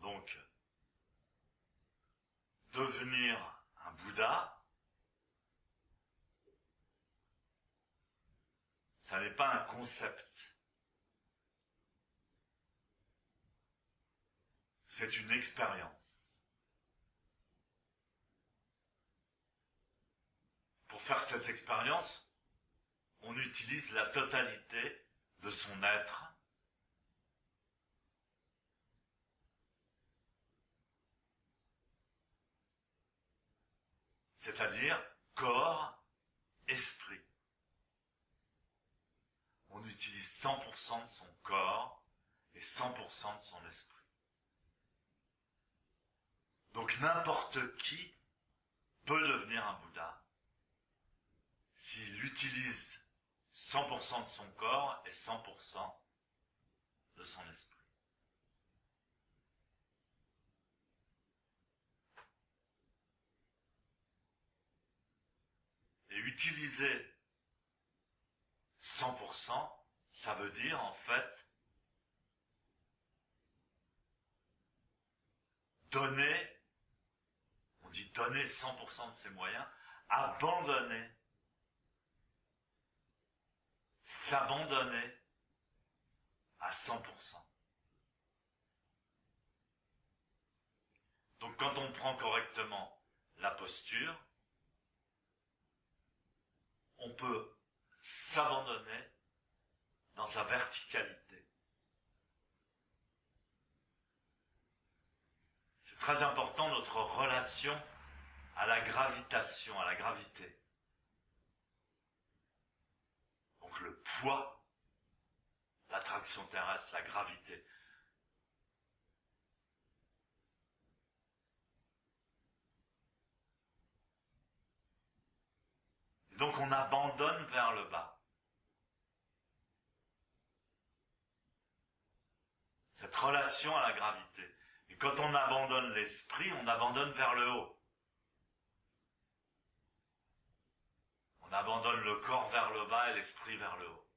Donc, devenir un Bouddha, ça n'est pas un concept. C'est une expérience. Pour faire cette expérience, on utilise la totalité de son être. C'est-à-dire corps, esprit. On utilise 100% de son corps et 100% de son esprit. Donc n'importe qui peut devenir un Bouddha s'il utilise 100% de son corps et 100% de son esprit. Et utiliser 100%, ça veut dire en fait donner, on dit donner 100% de ses moyens, abandonner, s'abandonner à 100%. Donc quand on prend correctement la posture, on peut s'abandonner dans sa verticalité. C'est très important notre relation à la gravitation, à la gravité. Donc le poids, l'attraction terrestre, la gravité. Et donc on abandonne vers le bas. Cette relation à la gravité. Et quand on abandonne l'esprit, on abandonne vers le haut. On abandonne le corps vers le bas et l'esprit vers le haut.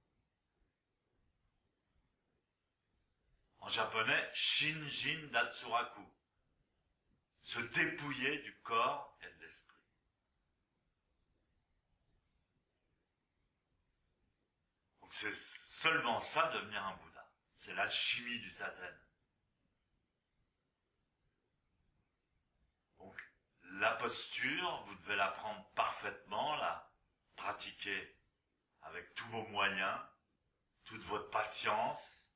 En japonais, Shinjin Datsuraku. Se dépouiller du corps et de l'esprit. Donc c'est seulement ça, devenir un Bouddha. C'est l'alchimie du Zazen. Donc la posture, vous devez l'apprendre parfaitement, la pratiquer avec tous vos moyens, toute votre patience.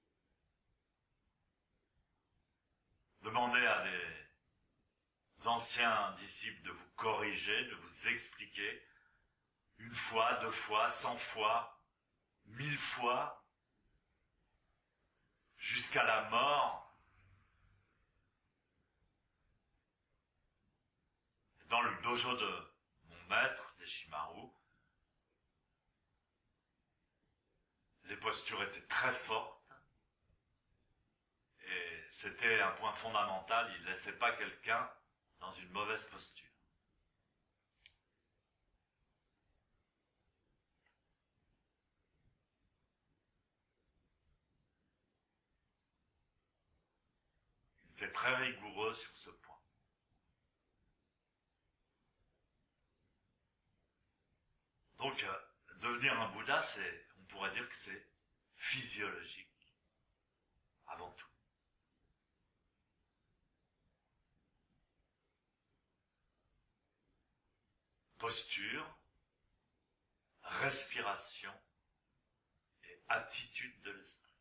Demandez à des anciens disciples de vous corriger, de vous expliquer, 1 fois, 2 fois, 100 fois, 1000 fois, jusqu'à la mort. Dans le dojo de mon maître, Deshimaru, les postures étaient très fortes et c'était un point fondamental, il ne laissait pas quelqu'un dans une mauvaise posture. Il était très rigoureux sur ce point. Donc, devenir un Bouddha, on pourrait dire que c'est physiologique, avant tout. Posture, respiration et attitude de l'esprit.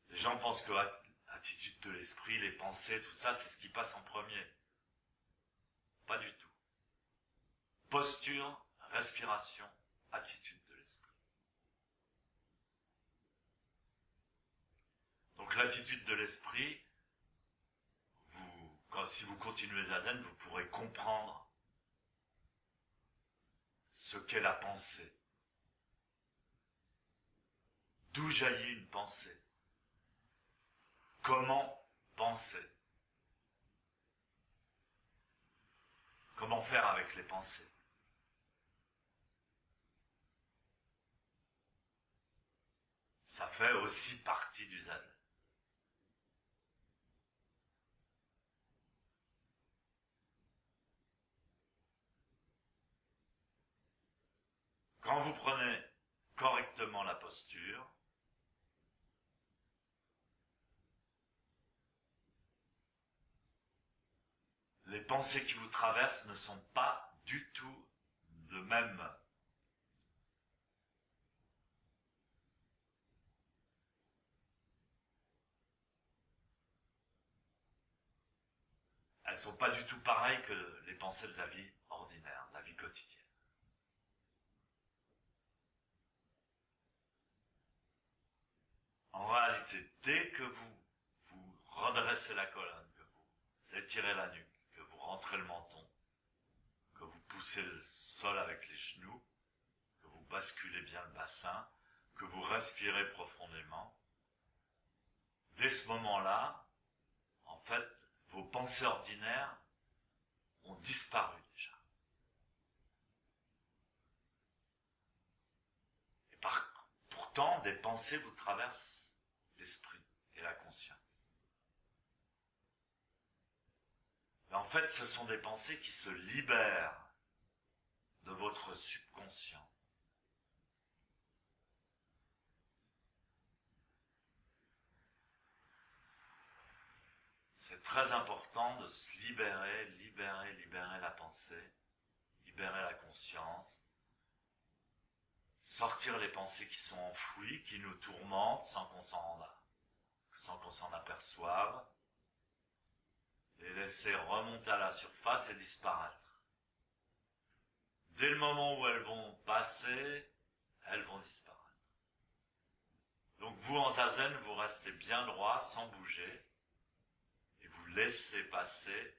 Les gens pensent que l'attitude de l'esprit, les pensées, tout ça, c'est ce qui passe en premier. Pas du tout. Posture, respiration, attitude de l'esprit. Donc l'attitude de l'esprit, si vous continuez Zazen, vous pourrez comprendre ce qu'est la pensée. D'où jaillit une pensée? Comment penser? Comment faire avec les pensées? Ça fait aussi partie du zazen. Quand vous prenez correctement la posture, les pensées qui vous traversent ne sont pas du tout de même. Elles ne sont pas du tout pareilles que les pensées de la vie ordinaire, de la vie quotidienne. En réalité, dès que vous redressez la colonne, que vous étirez la nuque, que vous rentrez le menton, que vous poussez le sol avec les genoux, que vous basculez bien le bassin, que vous respirez profondément, dès ce moment-là, en fait, vos pensées ordinaires ont disparu déjà. Et pourtant, des pensées vous traversent l'esprit et la conscience. Mais en fait, ce sont des pensées qui se libèrent de votre subconscient. C'est très important de se libérer la pensée, libérer la conscience, sortir les pensées qui sont enfouies, qui nous tourmentent sans qu'on s'en aperçoive, les laisser remonter à la surface et disparaître. Dès le moment où elles vont passer, elles vont disparaître. Donc vous, en zazen, vous restez bien droit, sans bouger, et vous laissez passer.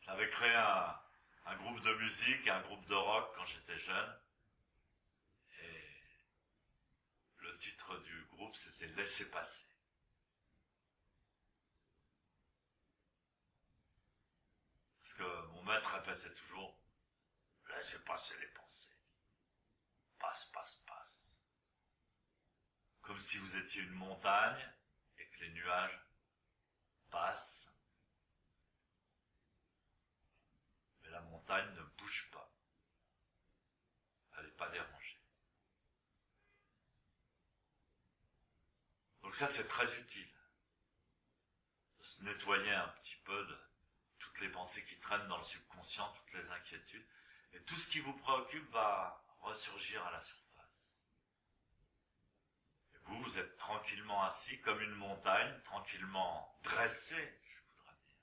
J'avais créé un groupe de musique, un groupe de rock quand j'étais jeune, et le titre du groupe c'était « Laissez passer ». Parce que mon maître répétait toujours « Laissez passer les pensées. Passe, passe, passe. » Comme si vous étiez une montagne et que les nuages passent. Mais la montagne ne bouge pas. Elle n'est pas dérangée. Donc ça c'est très utile. De se nettoyer un petit peu de toutes les pensées qui traînent dans le subconscient, toutes les inquiétudes. Et tout ce qui vous préoccupe va ressurgir à la surface. Et vous êtes tranquillement assis comme une montagne, tranquillement dressé, je voudrais dire,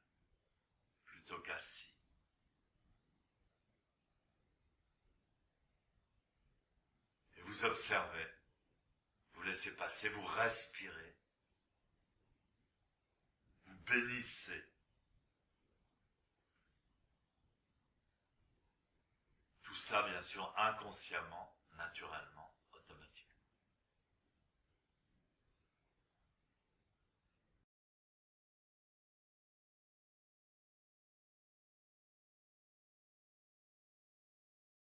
plutôt qu'assis. Et vous observez, vous laissez passer, vous respirez, vous bénissez. Tout ça, bien sûr, inconsciemment, naturellement.